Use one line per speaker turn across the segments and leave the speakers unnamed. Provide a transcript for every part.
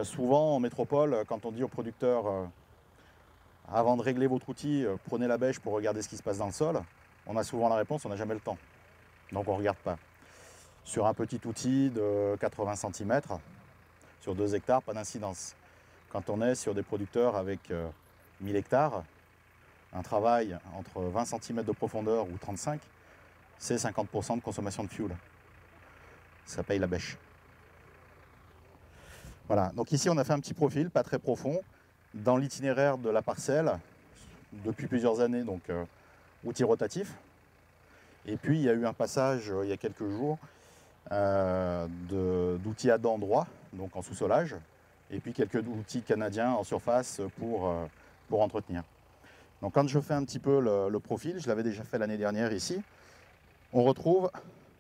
Souvent en métropole, quand on dit aux producteurs avant de régler votre outil, prenez la bêche pour regarder ce qui se passe dans le sol, on a souvent la réponse, on n'a jamais le temps. Donc on ne regarde pas. Sur un petit outil de 80 cm, sur 2 hectares, pas d'incidence. Quand on est sur des producteurs avec 1000 hectares, un travail entre 20 cm de profondeur ou 35, c'est 50% de consommation de fuel. Ça paye la bêche. Voilà, donc ici on a fait un petit profil, pas très profond, dans l'itinéraire de la parcelle, depuis plusieurs années, donc outil rotatif. Et puis il y a eu un passage il y a quelques jours d'outils à dents droits, donc en sous-solage, et puis quelques outils canadiens en surface pour entretenir. Donc quand je fais un petit peu le profil, je l'avais déjà fait l'année dernière ici, on retrouve,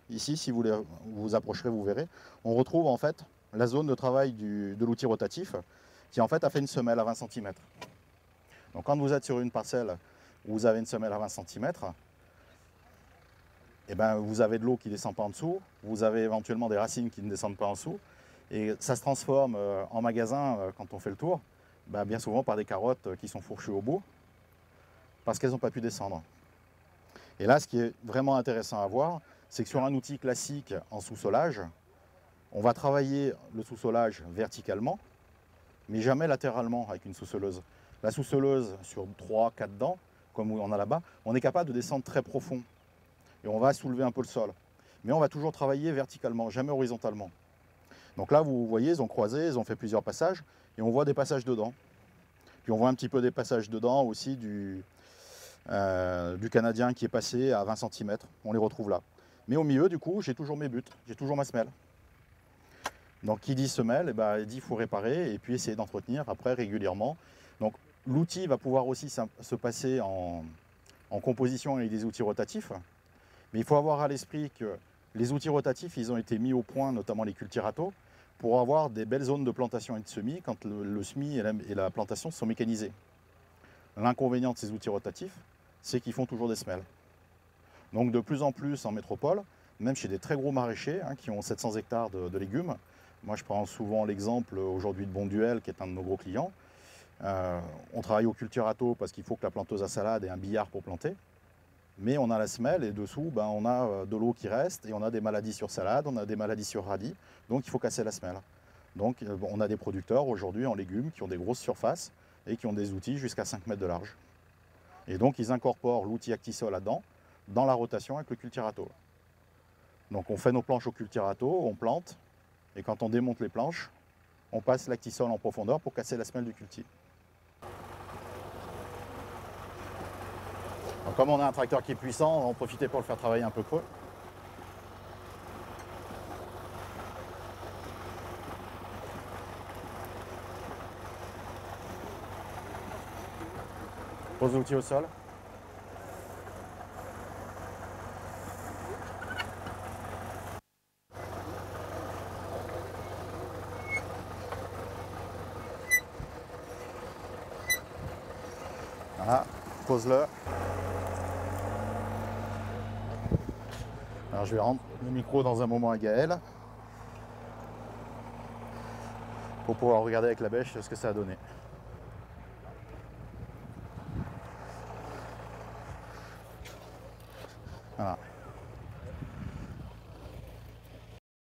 ici si vous vous approcherez vous verrez, on retrouve en fait la zone de travail de l'outil rotatif qui en fait a fait une semelle à 20 cm. Donc quand vous êtes sur une parcelle où vous avez une semelle à 20 cm, et ben, vous avez de l'eau qui ne descend pas en dessous, vous avez éventuellement des racines qui ne descendent pas en dessous, et ça se transforme en magasin quand on fait le tour, ben, bien souvent par des carottes qui sont fourchues au bout, parce qu'elles n'ont pas pu descendre. Et là, ce qui est vraiment intéressant à voir, c'est que sur un outil classique en sous-solage, on va travailler le sous-solage verticalement, mais jamais latéralement avec une sous-soleuse. La sous-soleuse, sur 3-4 dents, comme on a là-bas, on est capable de descendre très profond. Et on va soulever un peu le sol. Mais on va toujours travailler verticalement, jamais horizontalement. Donc là, vous voyez, ils ont croisé, ils ont fait plusieurs passages, et on voit des passages dedans. Puis on voit un petit peu des passages dedans aussi du Canadien qui est passé à 20 cm. On les retrouve là. Mais au milieu, du coup, j'ai toujours mes buts, j'ai toujours ma semelle. Donc qui dit semelle, eh ben, il dit qu'il faut réparer et puis essayer d'entretenir après régulièrement. Donc l'outil va pouvoir aussi se passer en composition avec des outils rotatifs. Mais il faut avoir à l'esprit que les outils rotatifs, ils ont été mis au point, notamment les Cultirato, pour avoir des belles zones de plantation et de semis quand le semis et la plantation sont mécanisés. L'inconvénient de ces outils rotatifs, c'est qu'ils font toujours des semelles. Donc de plus en plus en métropole, même chez des très gros maraîchers qui ont 700 hectares de légumes, moi je prends souvent l'exemple aujourd'hui de Bonduel qui est un de nos gros clients, on travaille au Cultirato parce qu'il faut que la planteuse à salade ait un billard pour planter. Mais on a la semelle et dessous, ben, on a de l'eau qui reste et on a des maladies sur salade, on a des maladies sur radis, donc il faut casser la semelle. Donc on a des producteurs aujourd'hui en légumes qui ont des grosses surfaces et qui ont des outils jusqu'à 5 mètres de large. Et donc ils incorporent l'outil Actisol là-dedans, dans la rotation avec le Cultirato. Donc on fait nos planches au Cultirato, on plante, et quand on démonte les planches, on passe l'Actisol en profondeur pour casser la semelle du culti. Donc, comme on a un tracteur qui est puissant, on va en profiter pour le faire travailler un peu creux. Pose l'outil au sol. Voilà, pose-le. Alors je vais rendre le micro dans un moment à Gaël pour pouvoir regarder avec la bêche ce que ça a donné. Voilà.